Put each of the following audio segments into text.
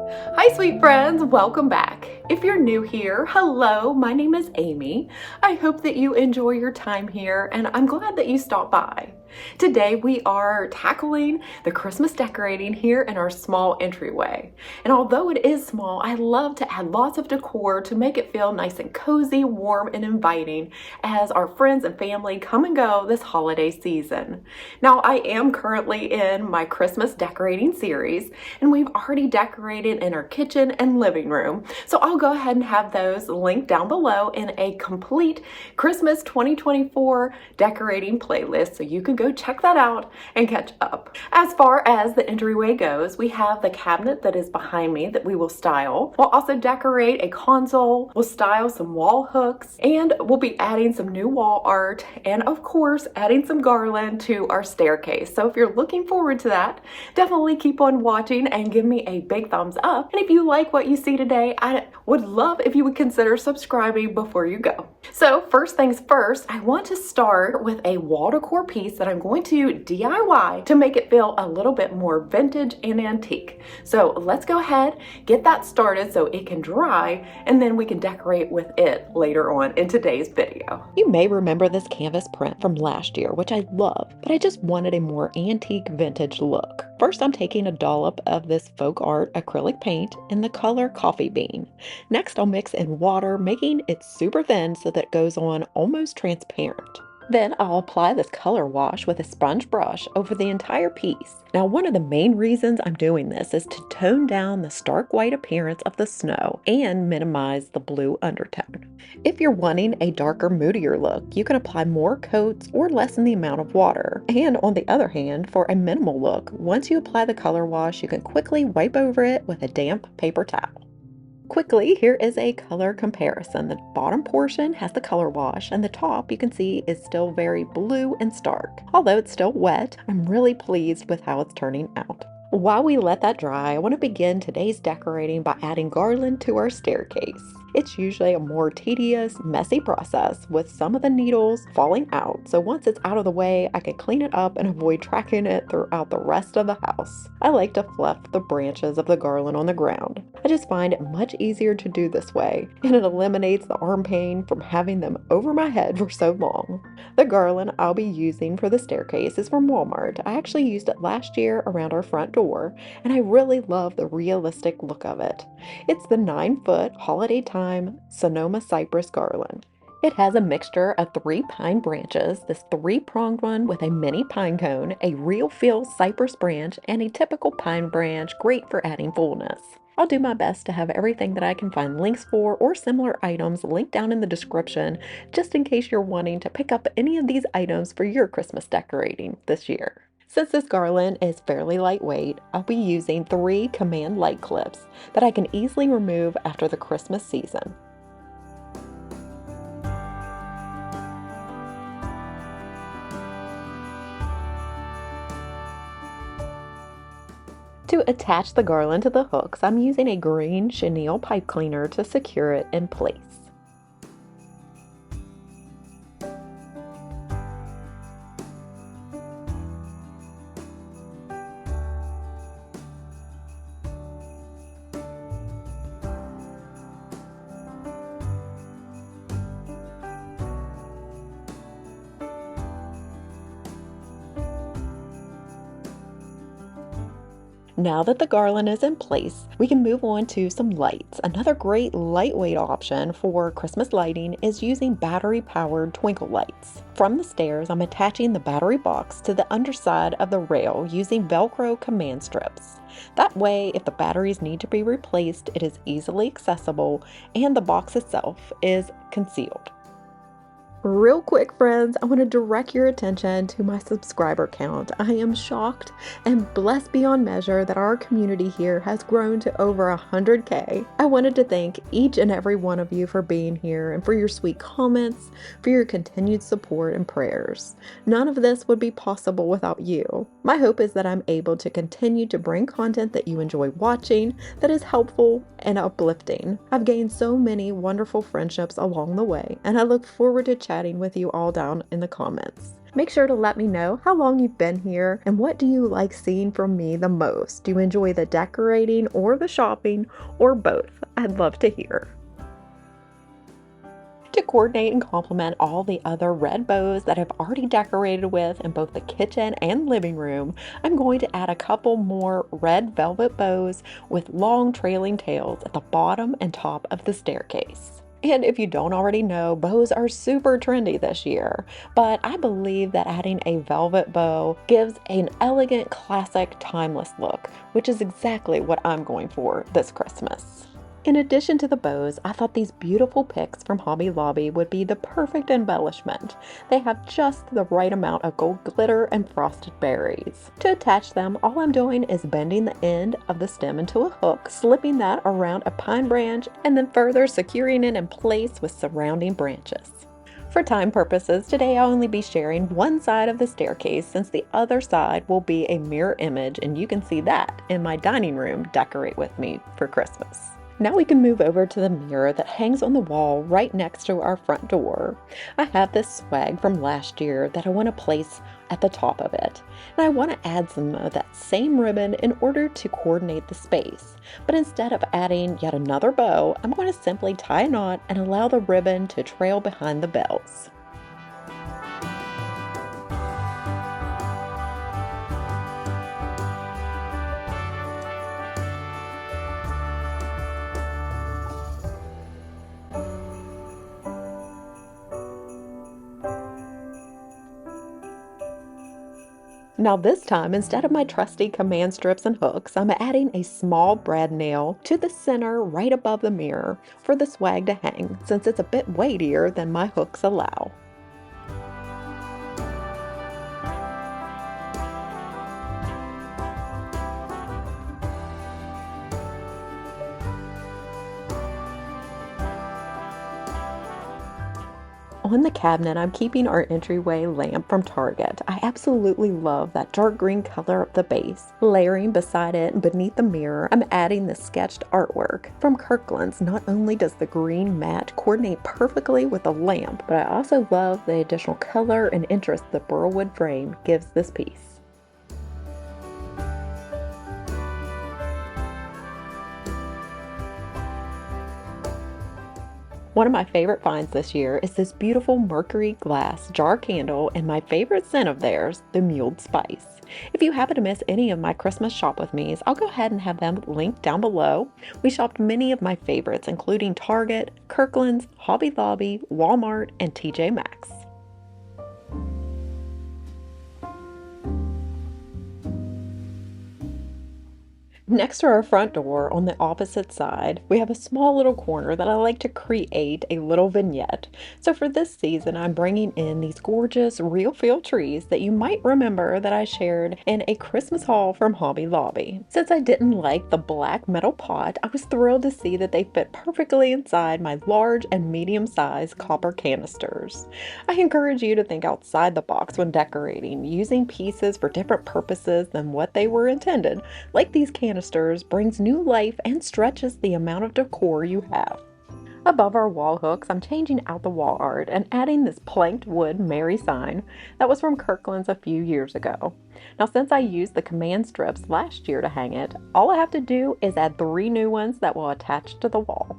Hi, sweet friends, welcome back. If you're new here, hello, my name is Amy. I hope that you enjoy your time here, and I'm glad that you stopped by. Today we are tackling the Christmas decorating here in our small entryway. And although it is small, I love to add lots of decor to make it feel nice and cozy, warm, and inviting as our friends and family come and go this holiday season. Now, I am currently in my Christmas decorating series, and we've already decorated in our kitchen and living room. So I'll go ahead and have those linked down below in a complete Christmas 2024 decorating playlist, so you can go check that out and catch up. As far as the entryway goes, we have the cabinet that is behind me that we will style. We'll also decorate a console, we'll style some wall hooks, and we'll be adding some new wall art, and of course adding some garland to our staircase. So if you're looking forward to that, definitely keep on watching and give me a big thumbs up. And if you like what you see today, I would love if you would consider subscribing before you go. So first things first, I want to start with a wall decor piece that I'm going to DIY to make it feel a little bit more vintage and antique. So let's go ahead, get that started so it can dry, and then we can decorate with it later on in today's video. You may remember this canvas print from last year, which I love, but I just wanted a more antique vintage look. First, I'm taking a dollop of this folk art acrylic paint in the color Coffee Bean. Next, I'll mix in water, making it super thin so that it goes on almost transparent. Then I'll apply this color wash with a sponge brush over the entire piece. Now, one of the main reasons I'm doing this is to tone down the stark white appearance of the snow and minimize the blue undertone. If you're wanting a darker, moodier look, you can apply more coats or lessen the amount of water. And on the other hand, for a minimal look, once you apply the color wash, you can quickly wipe over it with a damp paper towel. Quickly, here is a color comparison. The bottom portion has the color wash, and the top, you can see, is still very blue and stark. Although it's still wet, I'm really pleased with how it's turning out. While we let that dry, I want to begin today's decorating by adding garland to our staircase. It's usually a more tedious, messy process with some of the needles falling out, so once it's out of the way, I can clean it up and avoid tracking it throughout the rest of the house. I like to fluff the branches of the garland on the ground. I just find it much easier to do this way, and it eliminates the arm pain from having them over my head for so long. The garland I'll be using for the staircase is from Walmart. I actually used it last year around our front door, and I really love the realistic look of it. It's the 9-foot holiday time Sonoma cypress garland. It has a mixture of 3 pine branches, this 3-pronged one with a mini pine cone, a real feel cypress branch, and a typical pine branch, great for adding fullness. I'll do my best to have everything that I can find links for or similar items linked down in the description, just in case you're wanting to pick up any of these items for your Christmas decorating this year. Since this garland is fairly lightweight, I'll be using 3 command light clips that I can easily remove after the Christmas season. To attach the garland to the hooks, I'm using a green chenille pipe cleaner to secure it in place. Now that the garland is in place, we can move on to some lights. Another great lightweight option for Christmas lighting is using battery-powered twinkle lights. From the stairs, I'm attaching the battery box to the underside of the rail using Velcro command strips. That way, if the batteries need to be replaced, it is easily accessible and the box itself is concealed. Real quick, friends, I want to direct your attention to my subscriber count. I am shocked and blessed beyond measure that our community here has grown to over 100K. I wanted to thank each and every one of you for being here and for your sweet comments, for your continued support and prayers. None of this would be possible without you. My hope is that I'm able to continue to bring content that you enjoy watching, that is helpful and uplifting. I've gained so many wonderful friendships along the way, and I look forward to chatting with you all down in the comments. Make sure to let me know how long you've been here and what do you like seeing from me the most. Do you enjoy the decorating or the shopping or both? I'd love to hear. To coordinate and complement all the other red bows that I've already decorated with in both the kitchen and living room, I'm going to add a couple more red velvet bows with long trailing tails at the bottom and top of the staircase. And if you don't already know, bows are super trendy this year, but I believe that adding a velvet bow gives an elegant, classic, timeless look, which is exactly what I'm going for this Christmas. In addition to the bows, I thought these beautiful picks from Hobby Lobby would be the perfect embellishment. They have just the right amount of gold glitter and frosted berries. To attach them, all I'm doing is bending the end of the stem into a hook, slipping that around a pine branch, and then further securing it in place with surrounding branches. For time purposes, today I'll only be sharing one side of the staircase since the other side will be a mirror image, and you can see that in my dining room Decorate With Me for Christmas. Now we can move over to the mirror that hangs on the wall right next to our front door. I have this swag from last year that I want to place at the top of it. And I want to add some of that same ribbon in order to coordinate the space. But instead of adding yet another bow, I'm going to simply tie a knot and allow the ribbon to trail behind the bells. Now this time, instead of my trusty command strips and hooks, I'm adding a small brad nail to the center right above the mirror for the swag to hang, since it's a bit weightier than my hooks allow. On the cabinet, I'm keeping our entryway lamp from Target. I absolutely love that dark green color of the base. Layering beside it and beneath the mirror, I'm adding the sketched artwork. From Kirkland's, not only does the green matte coordinate perfectly with the lamp, but I also love the additional color and interest the burlwood frame gives this piece. One of my favorite finds this year is this beautiful mercury glass jar candle and my favorite scent of theirs, the mulled spice. If you happen to miss any of my Christmas shop with me's, I'll go ahead and have them linked down below. We shopped many of my favorites, including Target, Kirkland's, Hobby Lobby, Walmart, and TJ Maxx. Next to our front door on the opposite side, we have a small little corner that I like to create a little vignette. So for this season, I'm bringing in these gorgeous real feel trees that you might remember that I shared in a Christmas haul from Hobby Lobby. Since I didn't like the black metal pot, I was thrilled to see that they fit perfectly inside my large and medium-sized copper canisters. I encourage you to think outside the box when decorating, using pieces for different purposes than what they were intended, like these canisters brings new life and stretches the amount of decor you have. Above our wall hooks, I'm changing out the wall art and adding this planked wood Mary sign that was from Kirkland's a few years ago. Now, since I used the command strips last year to hang it, all I have to do is add 3 new ones that will attach to the wall.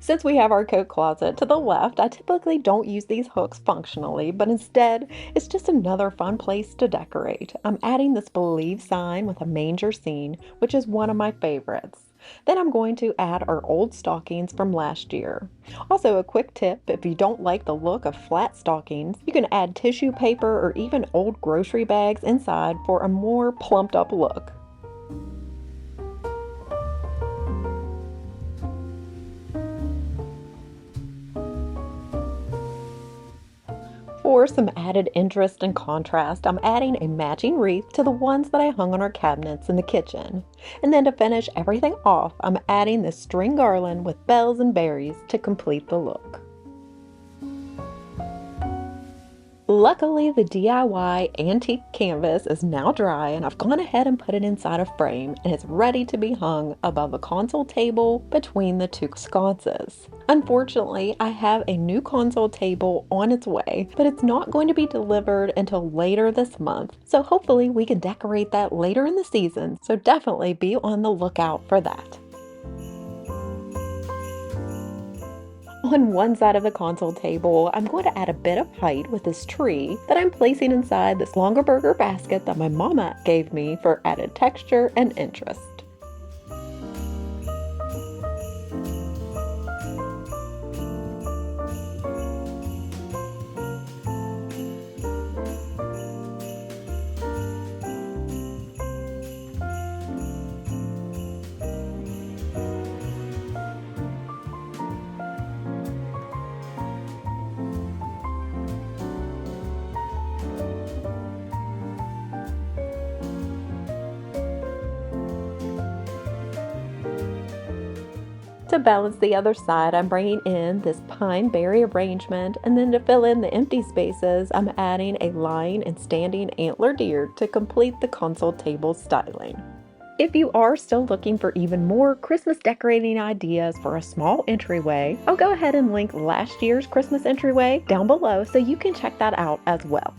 Since we have our coat closet to the left, I typically don't use these hooks functionally, but instead, it's just another fun place to decorate. I'm adding this Believe sign with a manger scene, which is one of my favorites. Then I'm going to add our old stockings from last year. Also, a quick tip, if you don't like the look of flat stockings, you can add tissue paper or even old grocery bags inside for a more plumped up look. For some added interest and contrast, I'm adding a matching wreath to the ones that I hung on our cabinets in the kitchen. And then to finish everything off, I'm adding this string garland with bells and berries to complete the look. Luckily, the DIY antique canvas is now dry and I've gone ahead and put it inside a frame and it's ready to be hung above the console table between the two sconces. Unfortunately, I have a new console table on its way, but it's not going to be delivered until later this month. So hopefully we can decorate that later in the season. So definitely be on the lookout for that. On one side of the console table, I'm going to add a bit of height with this tree that I'm placing inside this Longaberger basket that my mama gave me for added texture and interest. To balance the other side, I'm bringing in this pine berry arrangement, and then to fill in the empty spaces, I'm adding a lying and standing antler deer to complete the console table styling. If you are still looking for even more Christmas decorating ideas for a small entryway, I'll go ahead and link last year's Christmas entryway down below so you can check that out as well.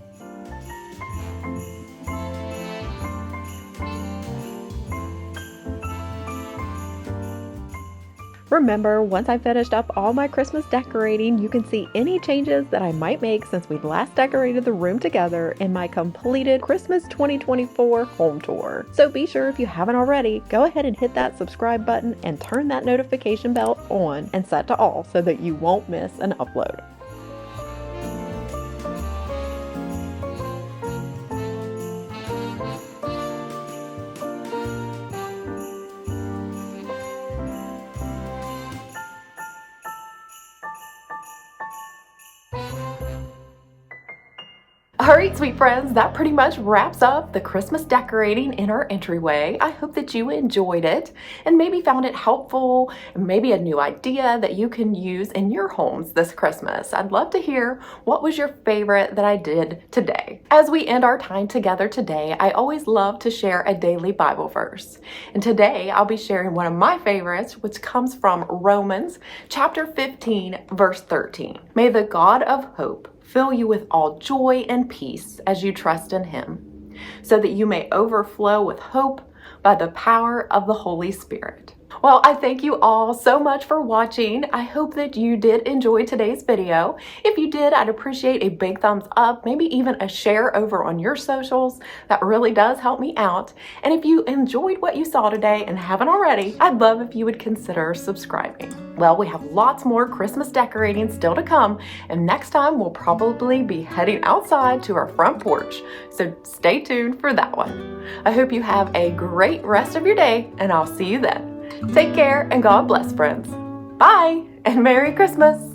Remember, once I finished up all my Christmas decorating, you can see any changes that I might make since we last decorated the room together in my completed Christmas 2024 home tour. So be sure, if you haven't already, go ahead and hit that subscribe button and turn that notification bell on and set to all so that you won't miss an upload. Alright, sweet friends, that pretty much wraps up the Christmas decorating in our entryway. I hope that you enjoyed it and maybe found it helpful and maybe a new idea that you can use in your homes this Christmas. I'd love to hear what was your favorite that I did today. As we end our time together today, I always love to share a daily Bible verse. And today I'll be sharing one of my favorites, which comes from Romans chapter 15, verse 13. May the God of hope fill you with all joy and peace as you trust in Him, so that you may overflow with hope by the power of the Holy Spirit. Well, I thank you all so much for watching. I hope that you did enjoy today's video. If you did, I'd appreciate a big thumbs up, maybe even a share over on your socials. That really does help me out. And if you enjoyed what you saw today and haven't already, I'd love if you would consider subscribing. Well, we have lots more Christmas decorating still to come, and next time we'll probably be heading outside to our front porch. So stay tuned for that one. I hope you have a great rest of your day, and I'll see you then. Take care and God bless, friends. Bye and Merry Christmas.